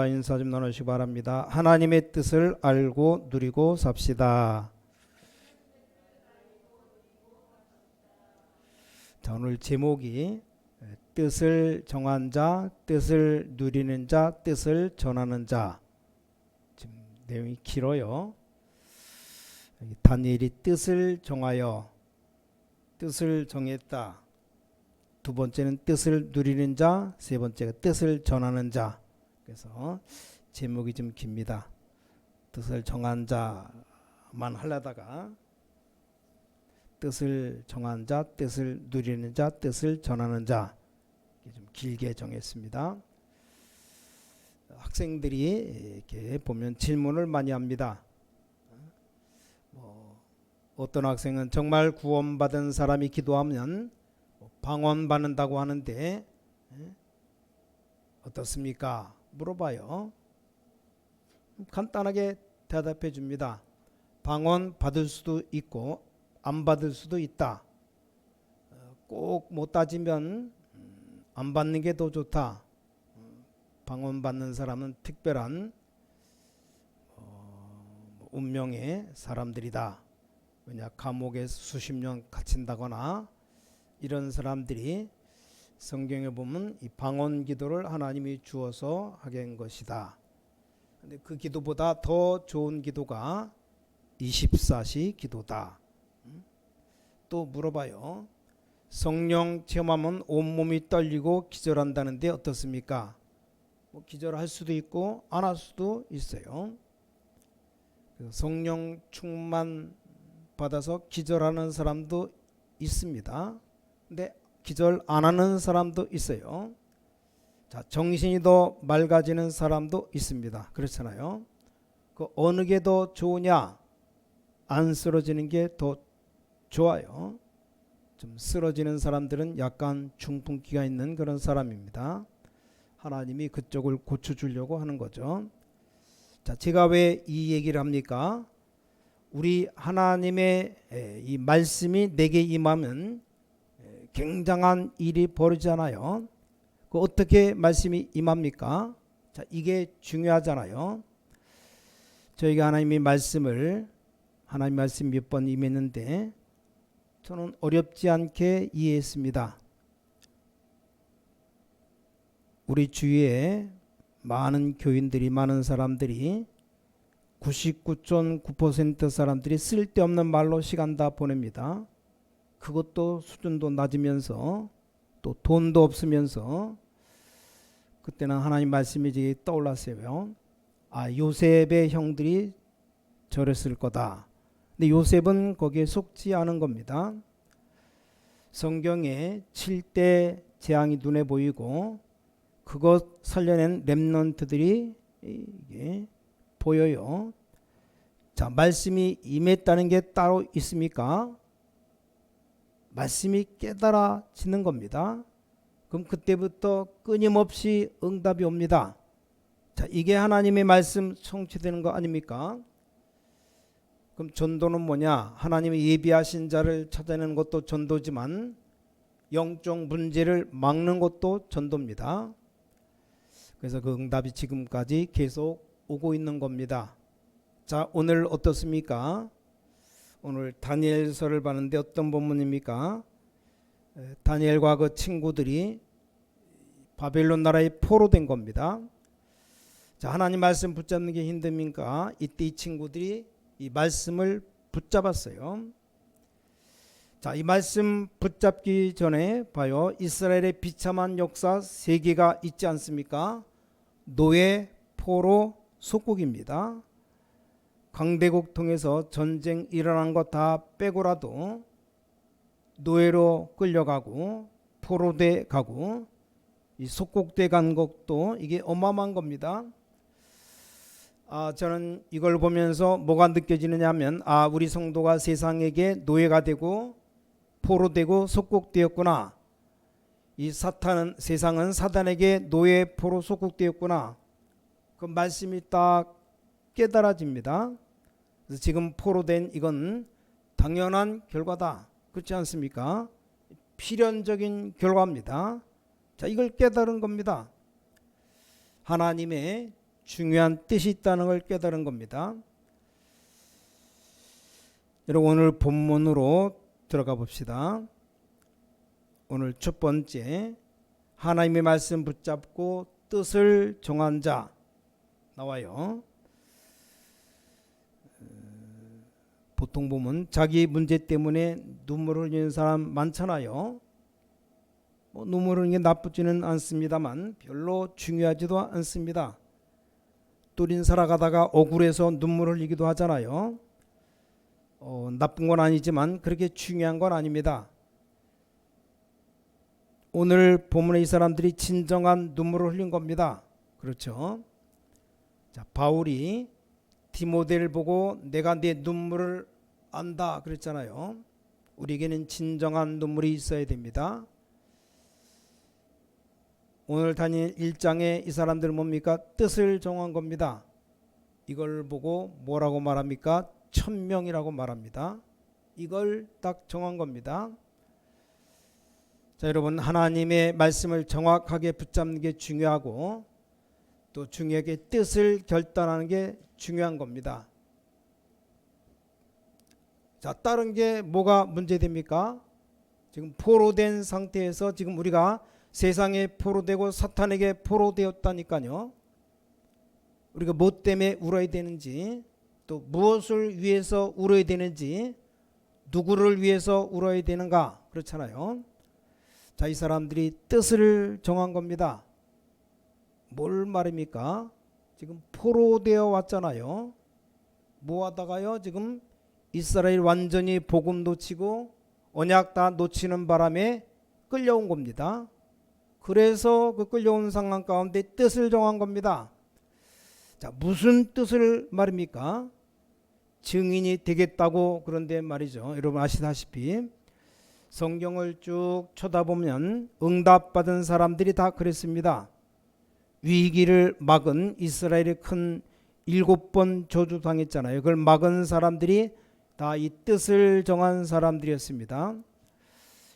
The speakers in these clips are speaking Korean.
인사 좀 나누시기 바랍니다. 하나님의 뜻을 알고 누리고 삽시다. 자, 오늘 제목이 뜻을 정한 자, 뜻을 누리는 자, 뜻을 전하는 자. 지금 내용이 길어요. 다니엘이 뜻을 정하여 뜻을 정했다. 두 번째는 뜻을 누리는 자, 세 번째가 뜻을 전하는 자. 그래서 제목이 좀 깁니다. 뜻을 정한 자만 하려다가 뜻을 정한 자, 뜻을 누리는 자, 뜻을 전하는 자 좀 길게 정했습니다. 학생들이 이렇게 보면 질문을 많이 합니다. 어떤 학생은 정말 구원받은 사람이 기도하면 방언받는다고 하는데 어떻습니까? 물어봐요. 간단하게 대답해 줍니다. 방언 받을 수도 있고 안 받을 수도 있다. 꼭 못 따지면 안 받는 게 더 좋다. 방언 받는 사람은 특별한 운명의 사람들이다. 왜냐, 감옥에 수십 년 갇힌다거나 이런 사람들이 성경에 보면 이 방언 기도를 하나님이 주어서 하게 한 것이다. 근데 그 기도보다 더 좋은 기도가 24시 기도다. 또 물어봐요. 성령 체험하면 온몸이 떨리고 기절한다는데 어떻습니까? 기절할 수도 있고 안 할 수도 있어요. 성령 충만 받아서 기절하는 사람도 있습니다. 근데 기절 안 하는 사람도 있어요. 자, 정신이 더 맑아지는 사람도 있습니다. 그렇잖아요. 그 어느 게 더 좋으냐? 안 쓰러지는 게 더 좋아요. 좀 쓰러지는 사람들은 약간 중풍기가 있는 그런 사람입니다. 하나님이 그쪽을 고쳐주려고 하는 거죠. 자, 제가 왜 이 얘기를 합니까? 우리 하나님의 이 말씀이 내게 임하면 굉장한 일이 벌어지잖아요. 그 어떻게 말씀이 임합니까? 자, 이게 중요하잖아요. 저희가 하나님 말씀 몇 번 임했는데 저는 어렵지 않게 이해했습니다. 우리 주위에 많은 교인들이, 많은 사람들이 99.9% 사람들이 쓸데없는 말로 시간 다 보냅니다. 그것도 수준도 낮으면서 또 돈도 없으면서 그때는 하나님 말씀이 이제 떠올랐어요. 요셉의 형들이 저랬을 거다. 근데 요셉은 거기에 속지 않은 겁니다. 성경에 7대 재앙이 눈에 보이고 그것 살려낸 렘넌트들이 이게 보여요. 자, 말씀이 임했다는 게 따로 있습니까? 말씀이 깨달아지는 겁니다. 그럼 그때부터 끊임없이 응답이 옵니다. 자, 이게 하나님의 말씀 성취되는 거 아닙니까? 그럼 전도는 뭐냐? 하나님이 예비하신 자를 찾아내는 것도 전도지만 영적 문제를 막는 것도 전도입니다. 그래서 그 응답이 지금까지 계속 오고 있는 겁니다. 자, 오늘 어떻습니까? 오늘 다니엘서를 봤는데 어떤 본문입니까? 다니엘과 그 친구들이 바벨론 나라에 포로된 겁니다. 자, 하나님 말씀 붙잡는 게 힘듭니까? 이때 이 친구들이 이 말씀을 붙잡았어요. 자, 이 말씀 붙잡기 전에 봐요. 이스라엘의 비참한 역사 세 개가 있지 않습니까? 노예, 포로, 속국입니다. 강대국 통해서 전쟁 일어난 거 다 빼고라도 노예로 끌려가고 포로돼 가고 이 속국돼 간 것도 이게 어마어마한 겁니다. 저는 이걸 보면서 뭐가 느껴지느냐 하면 우리 성도가 세상에게 노예가 되고 포로되고 속국되었구나. 이 세상은 사단에게 노예, 포로, 속국되었구나. 그 말씀이 딱 깨달아집니다. 그래서 지금 포로된 이건 당연한 결과다. 그렇지 않습니까? 필연적인 결과입니다. 자, 이걸 깨달은 겁니다. 하나님의 중요한 뜻이 있다는 걸 깨달은 겁니다. 여러분 오늘 본문으로 들어가 봅시다. 오늘 첫 번째 하나님의 말씀 붙잡고 뜻을 정한 자 나와요. 보통 보면 자기 문제 때문에 눈물을 흘리는 사람 많잖아요. 눈물을 흘리는 게 나쁘지는 않습니다만 별로 중요하지도 않습니다. 또 우린 살아가다가 억울해서 눈물을 흘리기도 하잖아요. 나쁜 건 아니지만 그렇게 중요한 건 아닙니다. 오늘 본문의 이 사람들이 진정한 눈물을 흘린 겁니다. 그렇죠? 자, 바울이 디모데를 보고 내가 네 눈물을 안다 그랬잖아요. 우리에게는 진정한 눈물이 있어야 됩니다. 오늘 다닐 1장에 이 사람들은 뭡니까? 뜻을 정한 겁니다. 이걸 보고 뭐라고 말합니까? 천명이라고 말합니다. 이걸 딱 정한 겁니다. 자, 여러분 하나님의 말씀을 정확하게 붙잡는 게 중요하고 또 중요하게 뜻을 결단하는 게 중요한 겁니다. 자, 다른 게 뭐가 문제됩니까? 지금 포로된 상태에서 지금 우리가 세상에 포로되고 사탄에게 포로되었다니까요. 우리가 뭐 때문에 울어야 되는지 또 무엇을 위해서 울어야 되는지 누구를 위해서 울어야 되는가 그렇잖아요. 자, 이 사람들이 뜻을 정한 겁니다. 뭘 말입니까? 지금 포로되어 왔잖아요. 뭐 하다가요 지금 이스라엘 완전히 복음 놓치고 언약 다 놓치는 바람에 끌려온 겁니다. 그래서 그 끌려온 상황 가운데 뜻을 정한 겁니다. 자, 무슨 뜻을 말입니까? 증인이 되겠다고 그런데 말이죠. 여러분 아시다시피 성경을 쭉 쳐다보면 응답받은 사람들이 다 그랬습니다. 위기를 막은 이스라엘이 큰 7번 저주당했잖아요. 그걸 막은 사람들이 다 이 뜻을 정한 사람들이었습니다.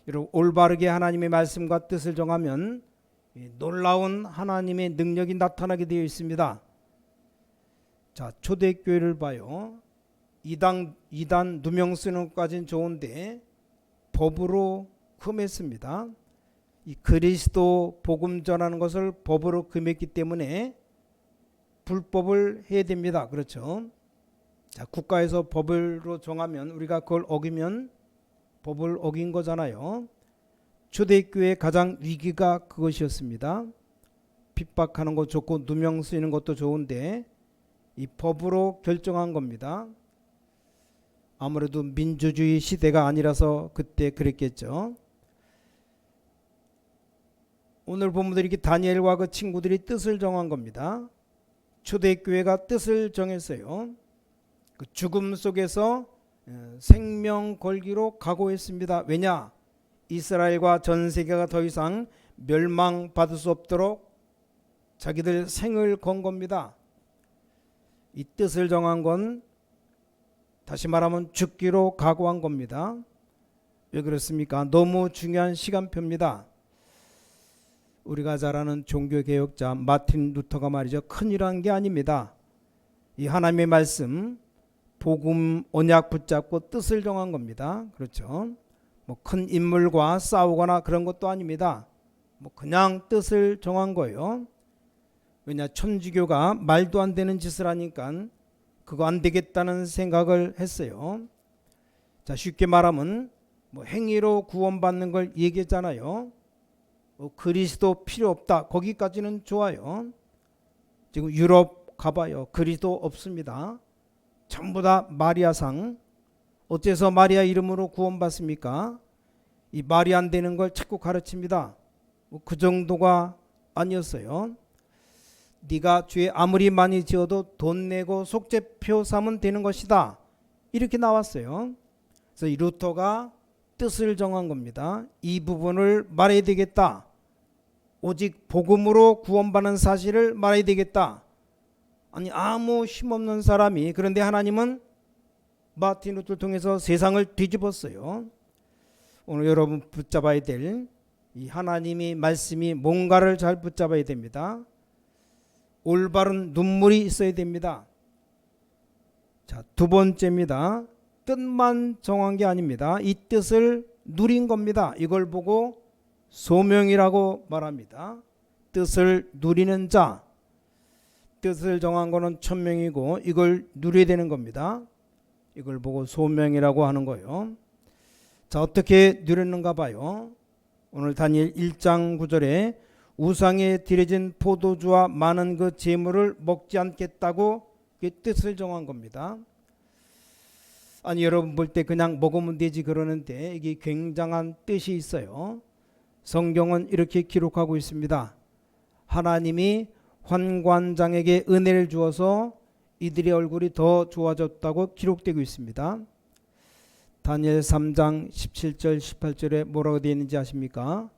여러분 올바르게 하나님의 말씀과 뜻을 정하면 놀라운 하나님의 능력이 나타나게 되어 있습니다. 자, 초대교회를 봐요. 이단 누명 쓰는 것까지는 좋은데 법으로 금했습니다. 이 그리스도 복음 전하는 것을 법으로 금했기 때문에 불법을 해야 됩니다. 그렇죠? 자, 국가에서 법으로 정하면 우리가 그걸 어기면 법을 어긴 거잖아요. 초대교회의 가장 위기가 그것이었습니다. 핍박하는 거 좋고 누명 쓰이는 것도 좋은데 이 법으로 결정한 겁니다. 아무래도 민주주의 시대가 아니라서 그때 그랬겠죠. 오늘 본문들이 이렇게 다니엘과 그 친구들이 뜻을 정한 겁니다. 초대교회가 뜻을 정했어요. 그 죽음 속에서 생명 걸기로 각오했습니다. 왜냐? 이스라엘과 전 세계가 더 이상 멸망받을 수 없도록 자기들 생을 건 겁니다. 이 뜻을 정한 건 다시 말하면 죽기로 각오한 겁니다. 왜 그렇습니까? 너무 중요한 시간표입니다. 우리가 잘 아는 종교개혁자 마틴 루터가 말이죠. 큰일한 게 아닙니다. 이 하나님의 말씀 복음 언약 붙잡고 뜻을 정한 겁니다. 그렇죠? 뭐 큰 인물과 싸우거나 그런 것도 아닙니다. 뭐 그냥 뜻을 정한 거예요. 왜냐? 천주교가 말도 안 되는 짓을 하니까 그거 안 되겠다는 생각을 했어요. 자, 쉽게 말하면 뭐 행위로 구원받는 걸 얘기했잖아요. 그리스도 필요 없다. 거기까지는 좋아요. 지금 유럽 가봐요. 그리스도 없습니다. 전부 다 마리아상. 어째서 마리아 이름으로 구원받습니까? 이 말이 안 되는 걸 자꾸 가르칩니다. 그 정도가 아니었어요. 네가 죄 아무리 많이 지어도 돈 내고 속죄표 사면 되는 것이다. 이렇게 나왔어요. 그래서 이 루터가 뜻을 정한 겁니다. 이 부분을 말해야 되겠다. 오직 복음으로 구원받는 사실을 말해야 되겠다. 아니 아무 힘없는 사람이 그런데 하나님은 마틴 루터를 통해서 세상을 뒤집었어요. 오늘 여러분 붙잡아야 될 이 하나님의 말씀이 뭔가를 잘 붙잡아야 됩니다. 올바른 눈물이 있어야 됩니다. 자, 두 번째입니다. 뜻만 정한 게 아닙니다. 이 뜻을 누린 겁니다. 이걸 보고 소명이라고 말합니다. 뜻을 누리는 자, 뜻을 정한 거는 천명이고 이걸 누려야 되는 겁니다. 이걸 보고 소명이라고 하는 거예요. 자, 어떻게 누렸는가 봐요. 오늘 다니엘 1장 9절에 우상에 드려진 포도주와 많은 그 재물을 먹지 않겠다고 뜻을 정한 겁니다. 아니, 여러분 볼 때 그냥 먹으면 되지 그러는데 이게 굉장한 뜻이 있어요. 성경은 이렇게 기록하고 있습니다. 하나님이 환관장에게 은혜를 주어서 이들의 얼굴이 더 좋아졌다고 기록되고 있습니다. 다니엘 3장 17절 18절에 뭐라고 되어 있는지 아십니까?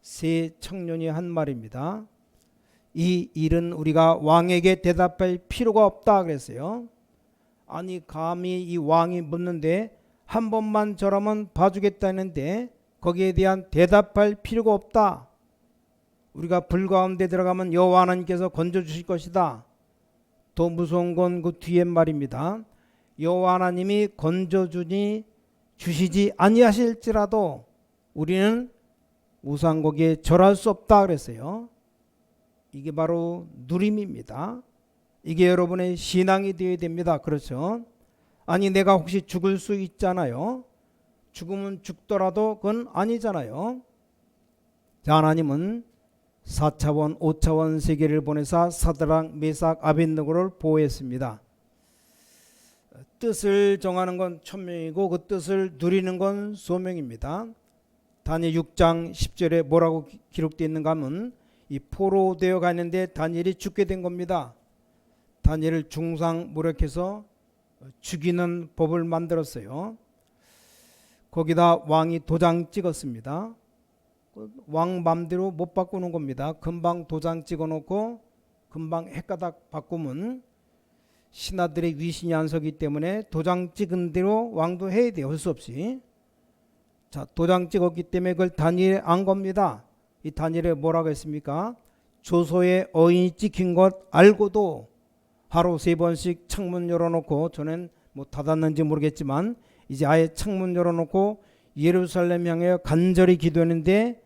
세 청년이 한 말입니다. 이 일은 우리가 왕에게 대답할 필요가 없다 그랬어요. 아니, 감히 이 왕이 묻는데 한 번만 저라면 봐주겠다는데 거기에 대한 대답할 필요가 없다. 우리가 불 가운데 들어가면 여호와 하나님께서 건져주실 것이다. 더 무서운 건 그 뒤에 말입니다. 여호와 하나님이 주시지 아니하실지라도 우리는 우상고기에 절할 수 없다 그랬어요. 이게 바로 누림입니다. 이게 여러분의 신앙이 되어야 됩니다. 그렇죠? 아니, 내가 혹시 죽을 수 있잖아요. 죽으면 죽더라도 그건 아니잖아요. 자, 하나님은 4차원 5차원 세계를 보내사 사드락 메삭 아벳느고를 보호했습니다. 뜻을 정하는 건 천명이고 그 뜻을 누리는 건 소명입니다. 다니엘 6장 10절에 뭐라고 기록되어 있는가 하면 이 포로되어 가는데 다니엘이 죽게 된 겁니다. 다니엘을 중상 모략해서 죽이는 법을 만들었어요. 거기다 왕이 도장 찍었습니다. 왕 맘대로 못 바꾸는 겁니다. 금방 도장 찍어놓고 금방 헷가닥 바꾸면 신하들의 위신이 안 서기 때문에 도장 찍은 대로 왕도 해야 돼요. 할 수 없이. 자, 도장 찍었기 때문에 그걸 다니엘에 안 겁니다. 이 다니엘에 뭐라고 했습니까? 조소에 어인이 찍힌 것 알고도 하루 3번씩 창문 열어놓고, 저는 뭐 닫았는지 모르겠지만 이제 아예 창문 열어놓고 예루살렘 향해 간절히 기도했는데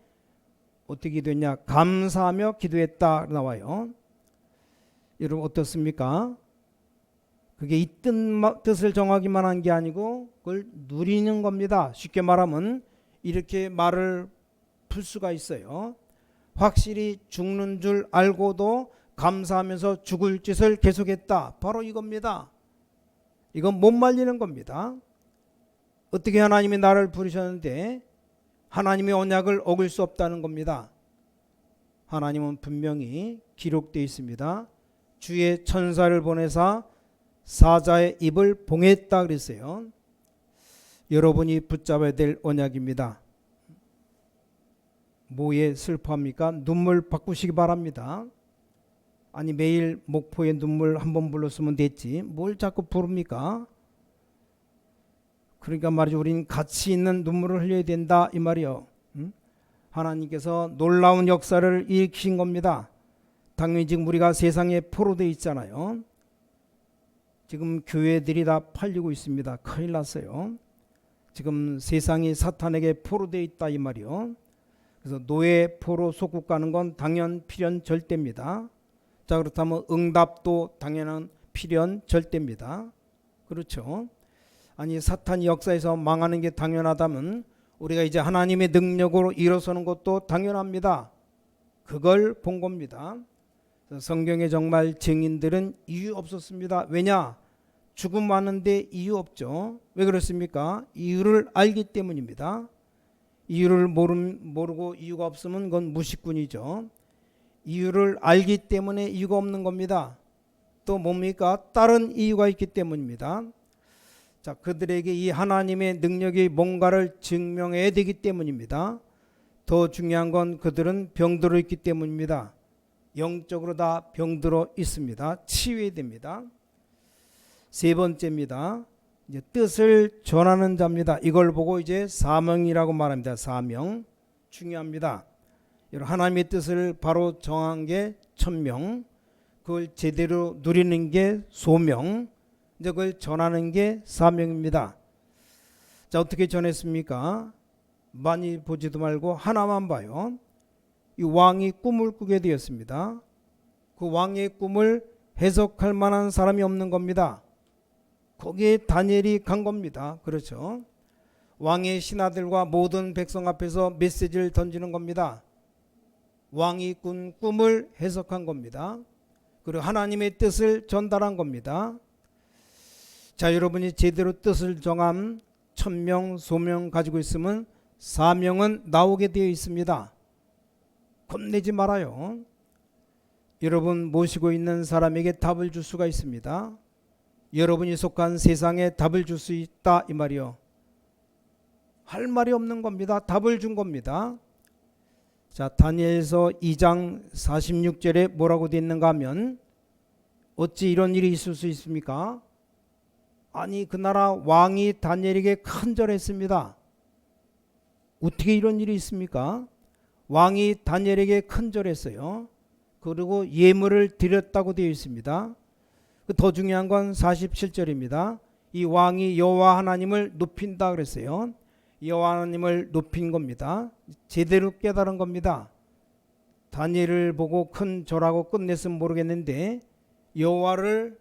어떻게 기도했냐? 감사하며 기도했다 나와요. 여러분 어떻습니까? 그게 이 뜻을 정하기만 한 게 아니고 그걸 누리는 겁니다. 쉽게 말하면 이렇게 말을 풀 수가 있어요. 확실히 죽는 줄 알고도 감사하면서 죽을 짓을 계속했다. 바로 이겁니다. 이건 못 말리는 겁니다. 어떻게 하나님이 나를 부르셨는데 하나님의 언약을 어길 수 없다는 겁니다. 하나님은 분명히 기록되어 있습니다. 주의 천사를 보내사 사자의 입을 봉했다 그랬어요. 여러분이 붙잡아야 될 언약입니다. 뭐에 슬퍼합니까? 눈물 바꾸시기 바랍니다. 아니, 매일 목포에 눈물 한 번 불렀으면 됐지 뭘 자꾸 부릅니까? 그러니까 말이죠, 우리는 가치 있는 눈물을 흘려야 된다 이 말이요. 하나님께서 놀라운 역사를 일으키신 겁니다. 당연히 지금 우리가 세상에 포로되어 있잖아요. 지금 교회들이 다 팔리고 있습니다. 큰일 났어요. 지금 세상이 사탄에게 포로되어 있다 이 말이요. 그래서 노예 포로 속국 가는 건 당연 필연 절대입니다. 자, 그렇다면 응답도 당연한 필연 절대입니다. 그렇죠? 아니, 사탄이 역사에서 망하는 게 당연하다면 우리가 이제 하나님의 능력으로 일어서는 것도 당연합니다. 그걸 본 겁니다. 성경에 정말 증인들은 이유 없었습니다. 왜냐? 죽음 많은데 이유 없죠. 왜 그렇습니까? 이유를 알기 때문입니다. 이유를 모르고 이유가 없으면 그건 무식군이죠. 이유를 알기 때문에 이유가 없는 겁니다. 또 뭡니까? 다른 이유가 있기 때문입니다. 자, 그들에게 이 하나님의 능력이 뭔가를 증명해야 되기 때문입니다. 더 중요한 건 그들은 병들어 있기 때문입니다. 영적으로 다 병들어 있습니다. 치유해야 됩니다. 세 번째입니다. 이제 뜻을 전하는 자입니다. 이걸 보고 이제 사명이라고 말합니다. 사명 중요합니다. 하나님의 뜻을 바로 정한 게 천명, 그걸 제대로 누리는 게 소명, 이제 그걸 전하는 게 사명입니다. 자, 어떻게 전했습니까? 많이 보지도 말고 하나만 봐요. 이 왕이 꿈을 꾸게 되었습니다. 그 왕의 꿈을 해석할 만한 사람이 없는 겁니다. 거기에 다니엘이 간 겁니다. 그렇죠? 왕의 신하들과 모든 백성 앞에서 메시지를 던지는 겁니다. 왕이 꾼 꿈을 해석한 겁니다. 그리고 하나님의 뜻을 전달한 겁니다. 자, 여러분이 제대로 뜻을 정한 천명, 소명 가지고 있으면 사명은 나오게 되어 있습니다. 겁내지 말아요. 여러분 모시고 있는 사람에게 답을 줄 수가 있습니다. 여러분이 속한 세상에 답을 줄 수 있다 이 말이요. 할 말이 없는 겁니다. 답을 준 겁니다. 자, 다니엘서 2장 46절에 뭐라고 되어 있는가 하면 어찌 이런 일이 있을 수 있습니까? 아니, 그 나라 왕이 다니엘에게 큰절했습니다. 어떻게 이런 일이 있습니까? 왕이 다니엘에게 큰절했어요. 그리고 예물을 드렸다고 되어 있습니다. 더 중요한 건 47절입니다. 이 왕이 여호와 하나님을 높인다 그랬어요. 여호와 하나님을 높인 겁니다. 제대로 깨달은 겁니다. 다니엘을 보고 큰 절하고 끝냈으면 모르겠는데 여호와를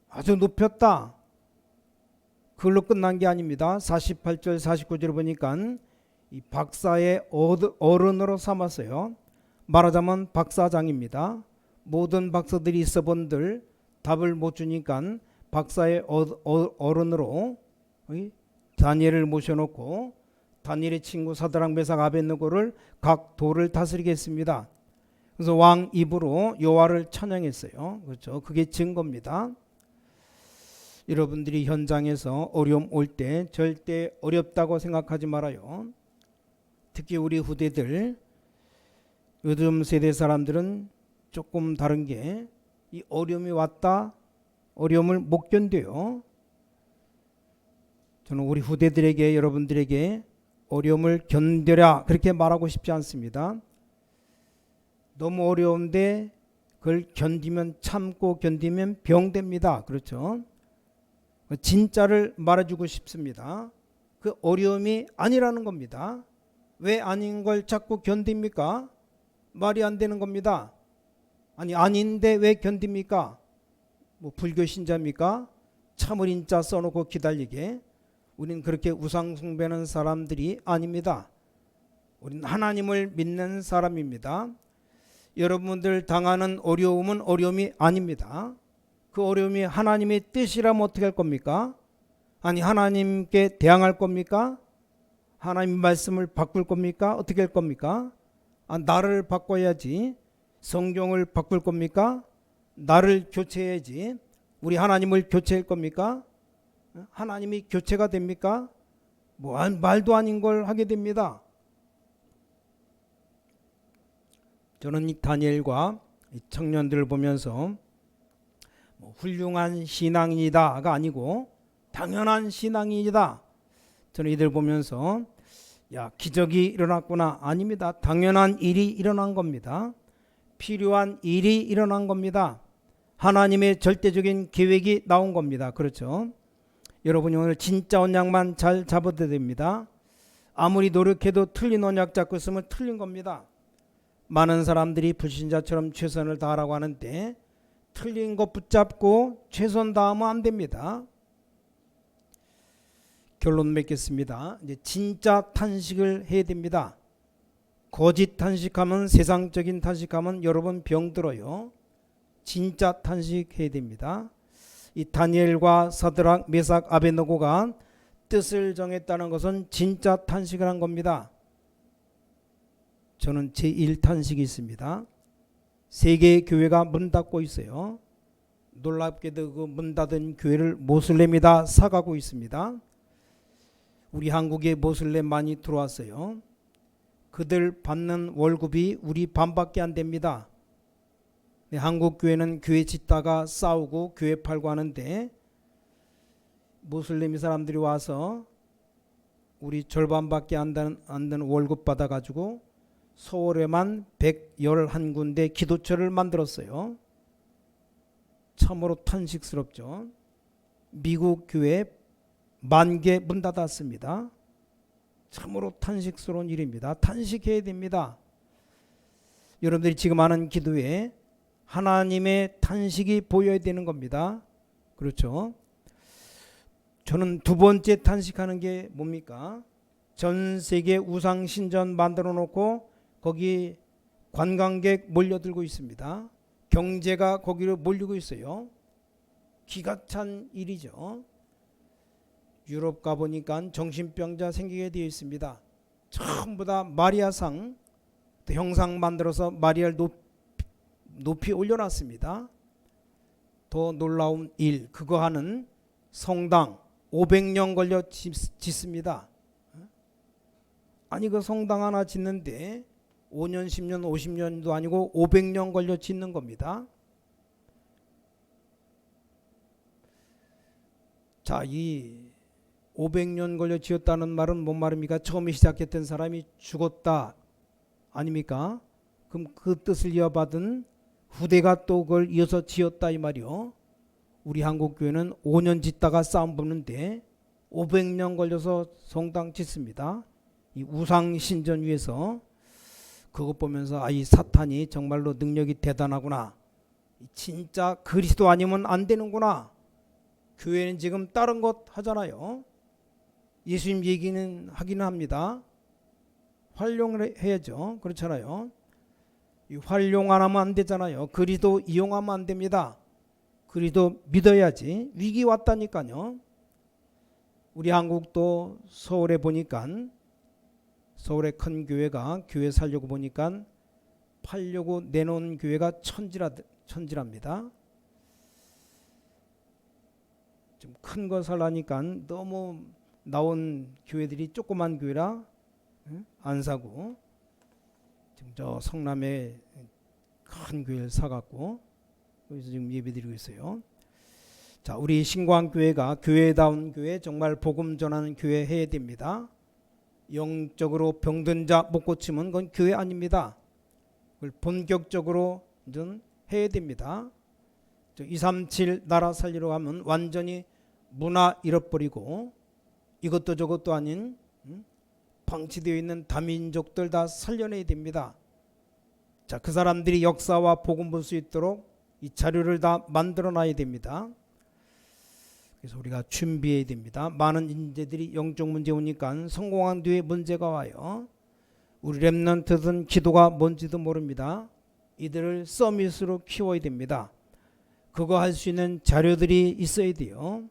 아주 높였다. 그걸로 끝난 게 아닙니다. 48절 49절 보니까 이 박사의 어른으로 삼았어요. 말하자면 박사장입니다. 모든 박사들이 있어 본들 답을 못 주니까 박사의 어른으로 다니엘을 모셔놓고 다니엘의 친구 사드락 메삭 아벳느고를 각 도를 다스리게 했습니다. 그래서 왕 입으로 여호와를 찬양했어요. 그렇죠? 그게 증거입니다. 여러분들이 현장에서 어려움 올 때 절대 어렵다고 생각하지 말아요. 특히 우리 후대들, 요즘 세대 사람들은 조금 다른 게 이 어려움이 왔다 어려움을 못 견뎌요. 저는 우리 후대들에게 여러분들에게 어려움을 견뎌라 그렇게 말하고 싶지 않습니다. 너무 어려운데 그걸 견디면 참고 견디면 병됩니다. 그렇죠? 진짜를 말해주고 싶습니다. 그 어려움이 아니라는 겁니다. 왜 아닌 걸 자꾸 견딥니까? 말이 안 되는 겁니다. 아니, 아닌데 왜 견딥니까? 뭐 불교 신자입니까? 참을인자 써놓고 기다리게. 우린 그렇게 우상 숭배하는 사람들이 아닙니다. 우린 하나님을 믿는 사람입니다. 여러분들 당하는 어려움은 어려움이 아닙니다. 그 어려움이 하나님의 뜻이라면 어떻게 할 겁니까? 아니, 하나님께 대항할 겁니까? 하나님 말씀을 바꿀 겁니까? 어떻게 할 겁니까? 나를 바꿔야지. 성경을 바꿀 겁니까? 나를 교체해야지. 우리 하나님을 교체할 겁니까? 하나님이 교체가 됩니까? 뭐 말도 아닌 걸 하게 됩니다. 저는 이 다니엘과 이 청년들을 보면서 훌륭한 신앙인이다가 아니고 당연한 신앙인이다. 저는 이들 보면서 야, 기적이 일어났구나. 아닙니다. 당연한 일이 일어난 겁니다. 필요한 일이 일어난 겁니다. 하나님의 절대적인 계획이 나온 겁니다. 그렇죠? 여러분이 오늘 진짜 언약만 잘 잡아야 됩니다. 아무리 노력해도 틀린 언약 잡고 있으면 틀린 겁니다. 많은 사람들이 불신자처럼 최선을 다하라고 하는데 틀린 것 붙잡고 최선 다하면 안 됩니다. 결론 맺겠습니다. 이제 진짜 탄식을 해야 됩니다. 거짓 탄식하면, 세상적인 탄식하면 여러분 병들어요. 진짜 탄식해야 됩니다. 이 다니엘과 사드락 메삭 아벳느고가 뜻을 정했다는 것은 진짜 탄식을 한 겁니다. 저는 제1탄식이 있습니다. 세계 교회가 문 닫고 있어요. 놀랍게도 그 문 닫은 교회를 모슬렘이 다 사가고 있습니다. 우리 한국에 모슬렘 많이 들어왔어요. 그들 받는 월급이 우리 반밖에 안 됩니다. 한국 교회는 교회 짓다가 싸우고 교회 팔고 하는데 모슬렘 사람들이 와서 우리 절반밖에 안 되는 월급 받아가지고 서울에만 111군데 기도처를 만들었어요. 참으로 탄식스럽죠. 미국 교회 10,000개 문 닫았습니다. 참으로 탄식스러운 일입니다. 탄식해야 됩니다. 여러분들이 지금 하는 기도에 하나님의 탄식이 보여야 되는 겁니다. 그렇죠? 저는 두 번째 탄식하는 게 뭡니까? 전 세계 우상 신전 만들어 놓고 거기 관광객 몰려들고 있습니다. 경제가 거기로 몰리고 있어요. 기가 찬 일이죠. 유럽 가보니까 정신병자 생기게 되어 있습니다. 전부 다 마리아상 형상 만들어서 마리아를 높이 올려놨습니다. 더 놀라운 일, 그거 하는 성당 500년 걸려 짓습니다. 아니 그 성당 하나 짓는데 5년, 10년, 50년도 아니고 500년 걸려 짓는 겁니다. 자, 이 500년 걸려 지었다는 말은 뭔 말입니까? 처음에 시작했던 사람이 죽었다 아닙니까? 그럼 그 뜻을 이어받은 후대가 또 그걸 이어서 지었다 이 말이요. 우리 한국교회는 5년 짓다가 싸움 붙는데 500년 걸려서 성당 짓습니다. 이 우상 신전 위에서 그것 보면서 이 사탄이 정말로 능력이 대단하구나. 진짜 그리스도 아니면 안 되는구나. 교회는 지금 다른 것 하잖아요. 예수님 얘기는 하기는 합니다. 활용을 해야죠. 그렇잖아요. 이 활용 안 하면 안 되잖아요. 그리스도 이용하면 안 됩니다. 그리스도 믿어야지. 위기 왔다니까요. 우리 한국도 서울에 보니까 서울의 큰 교회가 교회 살려고 보니까 팔려고 내놓은 교회가 천지랍니다. 좀 큰 거 살라니까 너무 나온 교회들이 조그만 교회라 안 사고 지금 저 성남에 큰 교회를 사갖고 거기서 지금 예배드리고 있어요. 자, 우리 신광교회가 교회다운 교회, 정말 복음 전하는 교회 해야 됩니다. 영적으로 병든 자 못 고치면 그건 교회 아닙니다. 그걸 본격적으로 좀 해야 됩니다. 237 나라 살리러 가면 완전히 문화 잃어버리고 이것도 저것도 아닌 방치되어 있는 다민족들 다 살려내야 됩니다. 자, 그 사람들이 역사와 복음 볼 수 있도록 이 자료를 다 만들어 놔야 됩니다. 그래서 우리가 준비해야 됩니다. 많은 인재들이 영적 문제 오니까 성공한 뒤에 문제가 와요. 우리 렘넌트들은 기도가 뭔지도 모릅니다. 이들을 서밋으로 키워야 됩니다. 그거 할 수 있는 자료들이 있어야 돼요.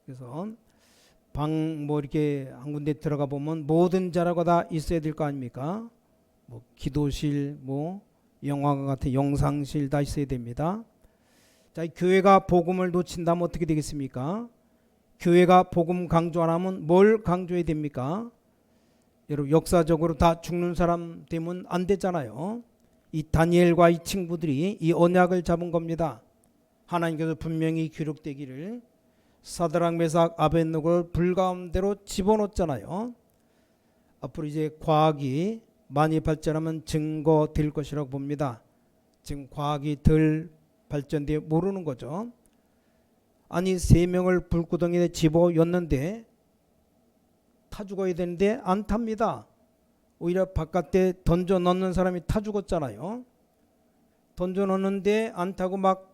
그래서 이렇게 한 군데 들어가 보면 모든 자료가 다 있어야 될 거 아닙니까? 기도실, 영화관 같은 영상실 다 있어야 됩니다. 자, 교회가 복음을 놓친다면 어떻게 되겠습니까? 교회가 복음 강조 안 하면 뭘 강조해야 됩니까? 여러분, 역사적으로 다 죽는 사람 되면 안 되잖아요. 이 다니엘과 이 친구들이 이 언약을 잡은 겁니다. 하나님께서 분명히 기록되기를 사드락 메삭 아벳느고를 불 가운데로 집어넣었잖아요. 앞으로 이제 과학이 많이 발전하면 증거될 것이라고 봅니다. 지금 과학이 덜 발전되어 모르는 거죠. 아니 3명을 불구덩이에 집어넣는데 타 죽어야 되는데 안 탑니다. 오히려 바깥에 던져 넣는 사람이 타 죽었잖아요. 던져 넣는데 안 타고 막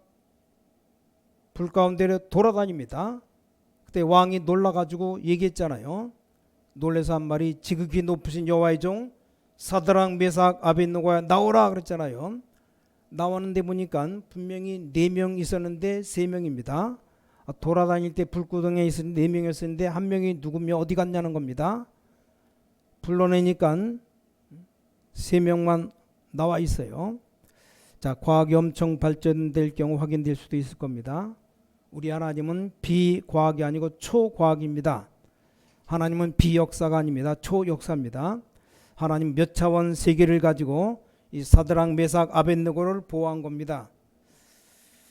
불 가운데로 돌아다닙니다. 그때 왕이 놀라가지고 얘기했잖아요. 놀래서 한 말이 지극히 높으신 여호와의 종 사드락 메삭 아벳느고야 나오라 그랬잖아요. 나왔는데 보니까 분명히 4명 있었는데 3명입니다. 돌아다닐 때 불구덩이에 있었는데 4명이었는데 한 명이 누구며 어디 갔냐는 겁니다. 불러내니까 3명만 나와 있어요. 자, 과학이 엄청 발전될 경우 확인될 수도 있을 겁니다. 우리 하나님은 비과학이 아니고 초과학입니다. 하나님은 비역사가 아닙니다. 초역사입니다. 하나님 몇 차원 세계를 가지고 이 사드락 메삭 아벳느고를 보호한 겁니다.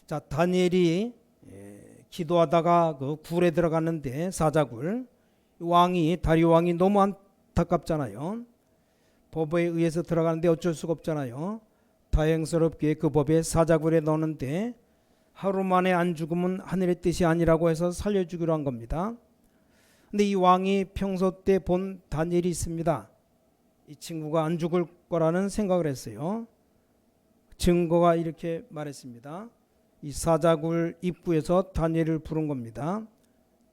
자, 다니엘이 기도하다가 그 굴에 들어갔는데 사자굴, 다리오 왕이 너무 안타깝잖아요. 법에 의해서 들어가는데 어쩔 수가 없잖아요. 다행스럽게 그 법에 사자굴에 넣는데 하루 만에 안 죽으면 하늘의 뜻이 아니라고 해서 살려주기로 한 겁니다. 근데 이 왕이 평소 때 본 다니엘이 있습니다. 이 친구가 안 죽을 거라는 생각을 했어요. 증거가 이렇게 말했습니다. 이 사자굴 입구에서 다니엘을 부른 겁니다.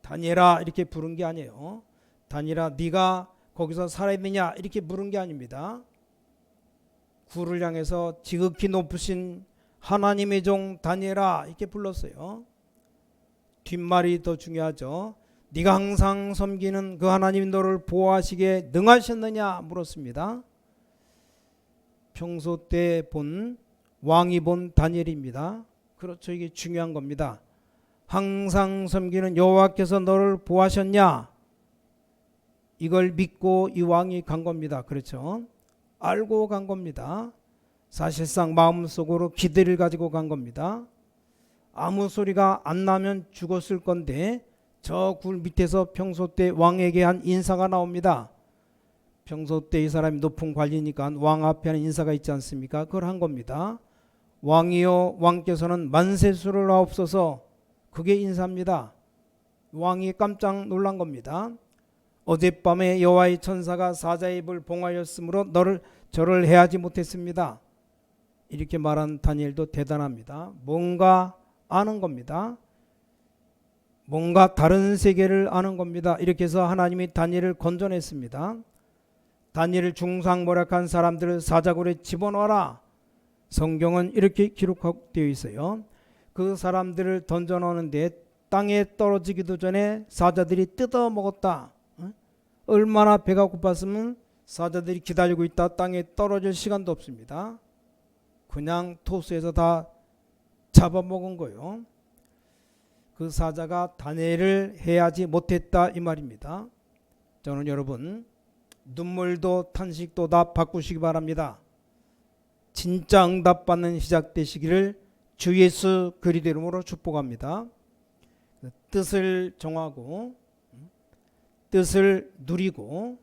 다니엘아 이렇게 부른 게 아니에요. 다니엘아 네가 거기서 살아있느냐 이렇게 부른 게 아닙니다. 굴을 향해서 지극히 높으신 하나님의 종 다니엘아 이렇게 불렀어요. 뒷말이 더 중요하죠. 네가 항상 섬기는 그 하나님이 너를 보호하시기에 능하셨느냐 물었습니다. 평소 때 본 왕이 본 다니엘입니다. 그렇죠. 이게 중요한 겁니다. 항상 섬기는 여호와께서 너를 보호하셨냐? 이걸 믿고 이 왕이 간 겁니다. 그렇죠. 알고 간 겁니다. 사실상 마음속으로 기대를 가지고 간 겁니다. 아무 소리가 안 나면 죽었을 건데 저 굴 밑에서 평소 때 왕에게 한 인사가 나옵니다. 평소 때 이 사람이 높은 관리니까 왕 앞에 하는 인사가 있지 않습니까? 그걸 한 겁니다. 왕이여 왕께서는 만세수를 하옵소서. 그게 인사입니다. 왕이 깜짝 놀란 겁니다. 어젯밤에 여호와의 천사가 사자의 입을 봉하였으므로 너를 절을 해하지 못했습니다. 이렇게 말한 다니엘도 대단합니다. 뭔가 아는 겁니다. 뭔가 다른 세계를 아는 겁니다. 이렇게 해서 하나님이 다니엘을 건져냈습니다. 다니엘을 중상모략한 사람들을 사자굴에 집어넣어라. 성경은 이렇게 기록되어 있어요. 그 사람들을 던져넣는데 땅에 떨어지기도 전에 사자들이 뜯어 먹었다. 얼마나 배가 고팠으면 사자들이 기다리고 있다 땅에 떨어질 시간도 없습니다. 그냥 토스에서 다 잡아먹은 거예요. 그 사자가 다니엘을 해하지 못했다 이 말입니다. 저는 여러분 눈물도 탄식도 다 바꾸시기 바랍니다. 진짜 응답받는 시작되시기를 주 예수 그리스도 이름으로 축복합니다. 뜻을 정하고 뜻을 누리고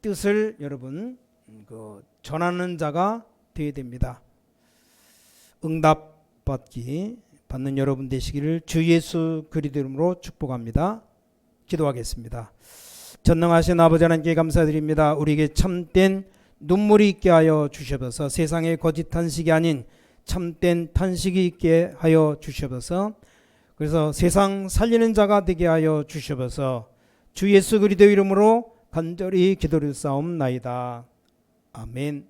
뜻을 여러분 전하는 자가 되어야 됩니다. 응답 받는 여러분 되시기를 주 예수 그리스도 이름으로 축복합니다. 기도하겠습니다. 전능하신 아버지 하나님께 감사드립니다. 우리에게 참된 눈물이 있게 하여 주시옵소서. 세상의 거짓 탄식이 아닌 참된 탄식이 있게 하여 주시옵소서. 그래서 세상 살리는 자가 되게 하여 주시옵소서. 주 예수 그리스도 이름으로 간절히 기도를 싸움나이다. 아멘.